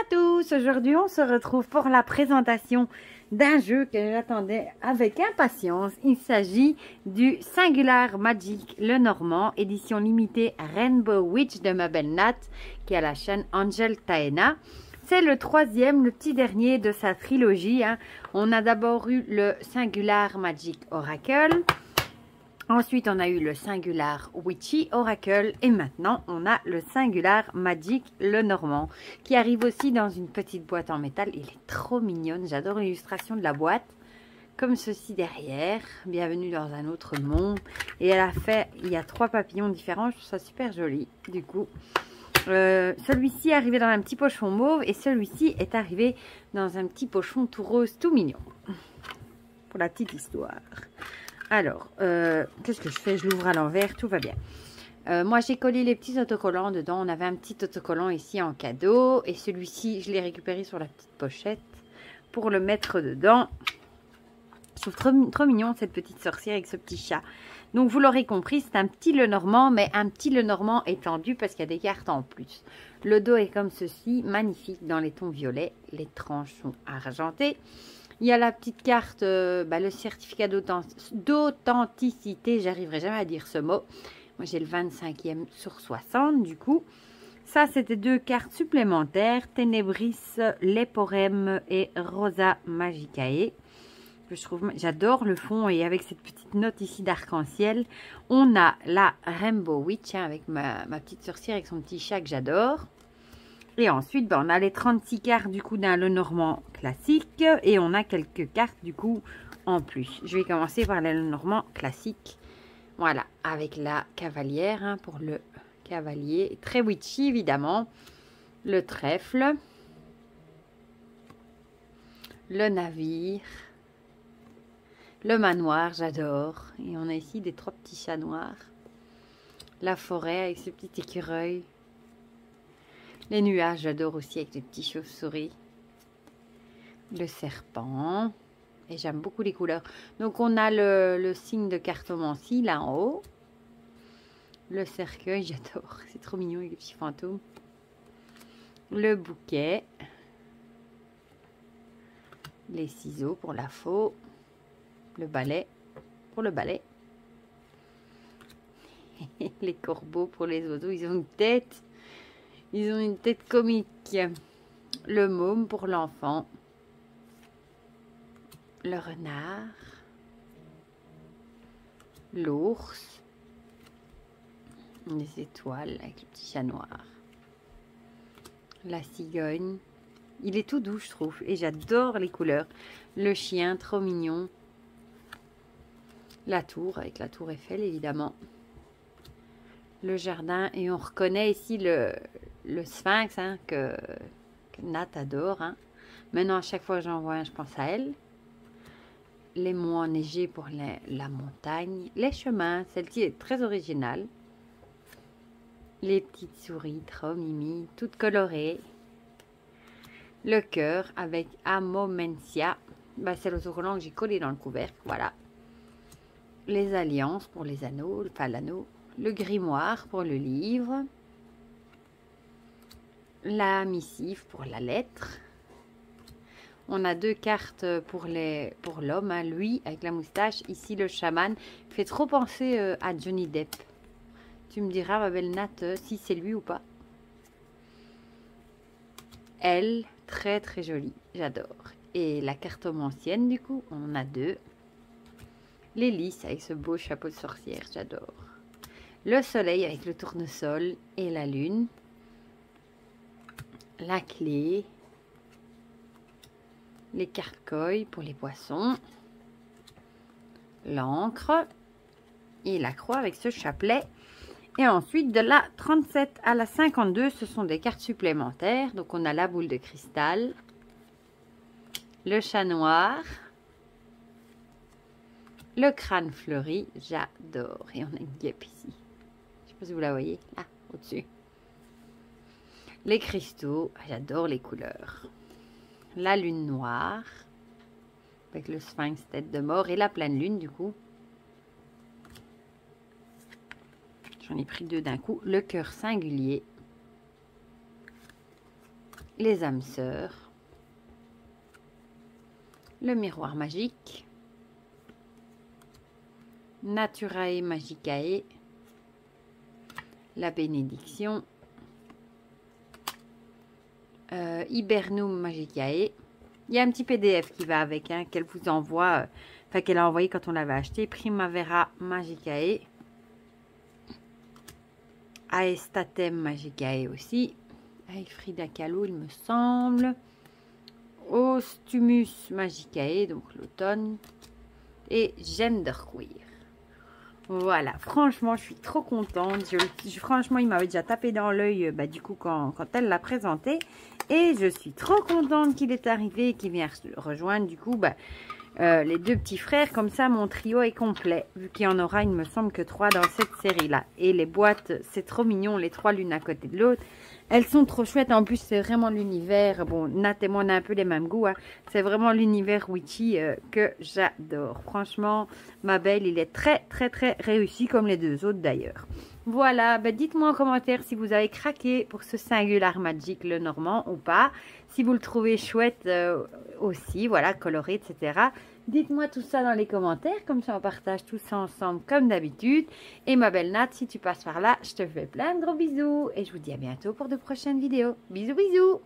à tous, aujourd'hui on se retrouve pour la présentation d'un jeu que j'attendais avec impatience. Il s'agit du Singular Magic Lenormand, édition limitée Rainbow Witch de ma belle Nat, qui est à la chaîne Angel Taena. C'est le troisième, le petit dernier de sa trilogie. On a d'abord eu le Singular Magic Oracle. Ensuite, on a eu le Singular Witchy Oracle et maintenant, on a le Singular Magic Lenormand qui arrive aussi dans une petite boîte en métal. Il est trop mignonne, j'adore l'illustration de la boîte. Comme ceci derrière, bienvenue dans un autre monde. Et elle a fait, il y a 3 papillons différents, je trouve ça super joli du coup. Celui-ci est arrivé dans un petit pochon mauve et celui-ci est arrivé dans un petit pochon tout rose, tout mignon. Pour la petite histoire. Alors, qu'est-ce que je fais? Je l'ouvre à l'envers, tout va bien. Moi, j'ai collé les petits autocollants dedans. On avait un petit autocollant ici en cadeau. Et celui-ci, je l'ai récupéré sur la petite pochette pour le mettre dedans. Je trouve trop mignon cette petite sorcière avec ce petit chat. Donc, vous l'aurez compris, c'est un petit Lenormand, mais un petit Lenormand étendu parce qu'il y a des cartes en plus. Le dos est comme ceci, magnifique dans les tons violets. Les tranches sont argentées. Il y a la petite carte, le certificat d'authenticité. J'arriverai jamais à dire ce mot. Moi, j'ai le 25e sur 60, du coup. Ça, c'était 2 cartes supplémentaires. Ténébris, Leporem et Rosa Magicae. J'adore le fond et avec cette petite note ici d'arc-en-ciel. On a la Rainbow Witch avec ma petite sorcière avec son petit chat que j'adore. Et ensuite, on a les 36 cartes du coup d'un Lenormand classique et on a quelques cartes du coup en plus. Je vais commencer par le Lenormand classique. Voilà, avec la cavalière pour le cavalier. Très witchy évidemment. Le trèfle. Le navire. Le manoir, j'adore. Et on a ici des 3 petits chats noirs. La forêt avec ce petit écureuil. Les nuages, j'adore aussi avec les petits chauves-souris. Le serpent. Et j'aime beaucoup les couleurs. Donc, on a le signe de cartomancie là en haut. Le cercueil, j'adore. C'est trop mignon avec les petits fantômes. Le bouquet. Les ciseaux pour la faux. Le balai pour le balai. Les corbeaux pour les oiseaux. Ils ont une tête. Ils ont une tête comique. Le môme pour l'enfant. Le renard. L'ours. Les étoiles avec le petit chat noir. La cigogne. Il est tout doux, je trouve. Et j'adore les couleurs. Le chien, trop mignon. La tour, avec la tour Eiffel, évidemment. Le jardin. Et on reconnaît ici le sphinx que Nat adore. Maintenant, à chaque fois que j'en vois un, je pense à elle. Les monts enneigés pour la montagne. Les chemins. Celle-ci est très originale. Les petites souris, trop mimi, toutes colorées. Le cœur avec Amomentia. C'est l'autocollant que j'ai collé dans le couvercle. Voilà. Les alliances pour les anneaux. Enfin, l'anneau. Le grimoire pour le livre. La missive pour la lettre. On a 2 cartes pour l'homme, lui avec la moustache. Ici le chaman. Il fait trop penser à Johnny Depp. Tu me diras, ma belle Nat, si c'est lui ou pas. Elle, très très jolie. J'adore. Et la cartomancienne du coup, on en a 2. Les lys avec ce beau chapeau de sorcière, j'adore. Le soleil avec le tournesol et la lune. La clé. Les carcoïs pour les poissons. L'encre. Et la croix avec ce chapelet. Et ensuite, de la 37 à la 52, ce sont des cartes supplémentaires. Donc, on a la boule de cristal. Le chat noir. Le crâne fleuri. J'adore. Et on a une guêpe ici. Je ne sais pas si vous la voyez. Là, au-dessus. Les cristaux. J'adore les couleurs. La lune noire. Avec le sphinx tête de mort. Et la pleine lune, du coup. J'en ai pris 2 d'un coup. Le cœur singulier. les âmes sœurs, le miroir magique, Naturae Magicae, la bénédiction, Hibernum Magicae. Il y a un petit PDF qui va avec, hein, qu'elle vous envoie, enfin qu'elle a envoyé quand on l'avait acheté. Primavera Magicae, Aestatem Magicae aussi, avec Frida Kahlo il me semble, Ostumus Magicae, donc l'automne, et Genderqueer. Voilà, franchement, je suis trop contente. Franchement, il m'avait déjà tapé dans l'œil, du coup, quand elle l'a présenté. Et je suis trop contente qu'il est arrivé et qu'il vient rejoindre, du coup, les deux petits frères. Comme ça, mon trio est complet. Vu qu'il y en aura, il me semble, que 3 dans cette série-là. Et les boîtes, c'est trop mignon, les 3 l'une à côté de l'autre. Elles sont trop chouettes. En plus, c'est vraiment l'univers. Bon, Nat et moi, on a un peu les mêmes goûts. Hein. C'est vraiment l'univers witchy que j'adore. Franchement, ma belle, il est très, très, très réussi, comme les deux autres d'ailleurs. Voilà, dites-moi en commentaire si vous avez craqué pour ce Singular Magic le Normand ou pas. Si vous le trouvez chouette aussi, voilà, coloré, etc. Dites-moi tout ça dans les commentaires, comme ça on partage tout ça ensemble comme d'habitude. Et ma belle Nat, si tu passes par là, je te fais plein de gros bisous. Et je vous dis à bientôt pour de prochaines vidéos. Bisous, bisous!